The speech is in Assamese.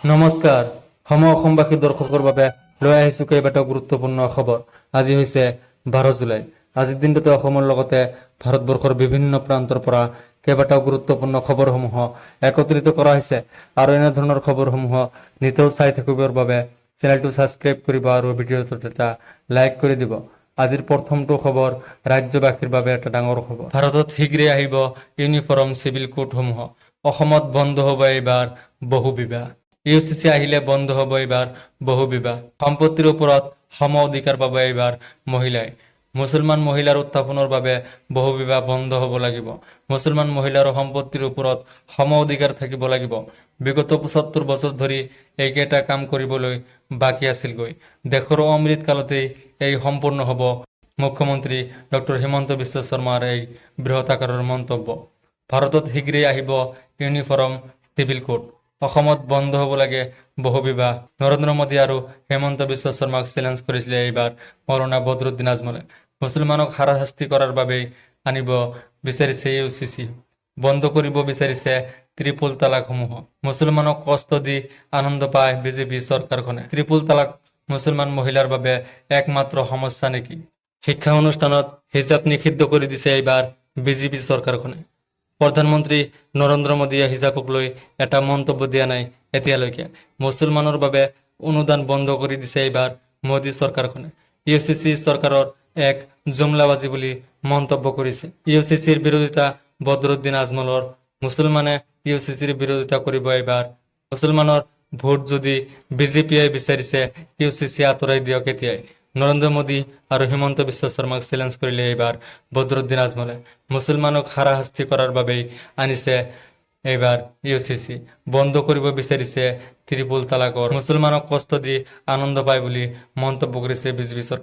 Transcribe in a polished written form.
নমস্কাৰ অসমবাসী দৰ্শকৰ বাবে লৈ আহিছো কেইবাটাও গুৰুত্বপূৰ্ণ খবৰ। আজি হৈছে 12 জুলাই। আজিৰ দিনটোতে অসমৰ লগতে ভাৰতবৰ্ষৰ বিভিন্ন প্ৰান্তৰ পৰা কেইবাটাও গুৰুত্বপূৰ্ণ খবৰসমূহ একত্ৰিত কৰা হৈছে আৰু এনে ধৰণৰ খবৰসমূহ নিতৌ চাই থাকিবৰ বাবে চেনেলটো ছাবস্ক্ৰাইব কৰিব আৰু ভিডিঅ'টোত এটা লাইক কৰি দিব। আজিৰ প্ৰথমটো খবৰ ৰাজ্যবাসীৰ বাবে এটা ডাঙৰ খবৰ। ভাৰতত শীঘ্ৰে আহিব ইউনিফৰ্ম চিভিল কোডসমূহ। অসমত বন্ধ হ'ব এইবাৰ বহু বিবাহ। ইউচিচি আহিলে বন্ধ হ'ব এইবাৰ বহু বিবাহ। সম্পত্তিৰ ওপৰত সম অধিকাৰ পাব এইবাৰ মহিলাই। মুছলমান মহিলাৰ উত্থাপনৰ বাবে বহু বিবাহ বন্ধ হ'ব লাগিব। মুছলমান মহিলাৰ সম্পত্তিৰ ওপৰত সম অধিকাৰ থাকিব লাগিব। বিগত ৭৫ বছৰ ধৰি এইকেইটা কাম কৰিবলৈ বাকী আছিলগৈ। দেশৰ অমৃত কালতেই এই সম্পূৰ্ণ হ'ব। মুখ্যমন্ত্ৰী ডক্টৰ হিমন্ত বিশ্ব শৰ্মাৰ এই বৃহৎ আকাৰৰ মন্তব্য। ভাৰতত শীঘ্ৰেই আহিব ইউনিফৰ্ম চিভিল কোড। অসমত বন্ধ হ'ব লাগে বহু বিবাহ। নৰেন্দ্ৰ মোদী আৰু হিমন্ত বিশ্ব শৰ্মাক চেলেঞ্জ কৰিছিলে এইবাৰ মৌলানা বদৰুদ্দিন আজমলে। মুছলমানক হাৰাশাস্তি কৰাৰ বাবেই আনিব বিচাৰিছে ইউচিচি। বন্ধ কৰিব বিচাৰিছে ত্ৰিপুল তালাকসমূহ। মুছলমানক কষ্ট দি আনন্দ পায় বিজেপি চৰকাৰখনে। ত্ৰিপুল তালাক মুছলমান মহিলাৰ বাবে একমাত্ৰ সমস্যা নেকি? শিক্ষা অনুষ্ঠানত হিজাব নিষিদ্ধ কৰি দিছে এইবাৰ বিজেপি চৰকাৰখনে। প্ৰধানমন্ত্ৰী নৰেন্দ্ৰ মোদীয়ে হিজাবক লৈ এটা মন্তব্য দিয়া নাই এতিয়ালৈকে। মুছলমানৰ বাবে অনুদান বন্ধ কৰি দিছে এইবাৰ মোদী চৰকাৰখনে। ইউচিচি চৰকাৰৰ এক জুমলাবাজী বুলি মন্তব্য কৰিছে। ইউচিচিৰ বিৰোধিতা বদৰুদ্দিন আজমলৰ। মুছলমানে ইউচিচিৰ বিৰোধিতা কৰিব এইবাৰ। মুছলমানৰ ভোট যদি বিজেপিয়ে বিচাৰিছে ইউচিচি আঁতৰাই দিয়ক এতিয়াই। নৰেন্দ্ৰ মোদী আৰু হিমন্ত বিশ্ব শৰ্মাক চেলেঞ্জ কৰিলে এইবাৰ বদৰুদ্দিন আজমলে। মুছলমানক হাৰাশাস্তি কৰাৰ বাবেই আনিছে এইবাৰ ইউচিচি। বন্ধ কৰিব বিচাৰিছে ত্ৰিপুল তালাকৰ। মুছলমানক কষ্ট দি আনন্দ পায় বুলি মন্তব্য কৰিছে বিজেপি চৰকাৰ।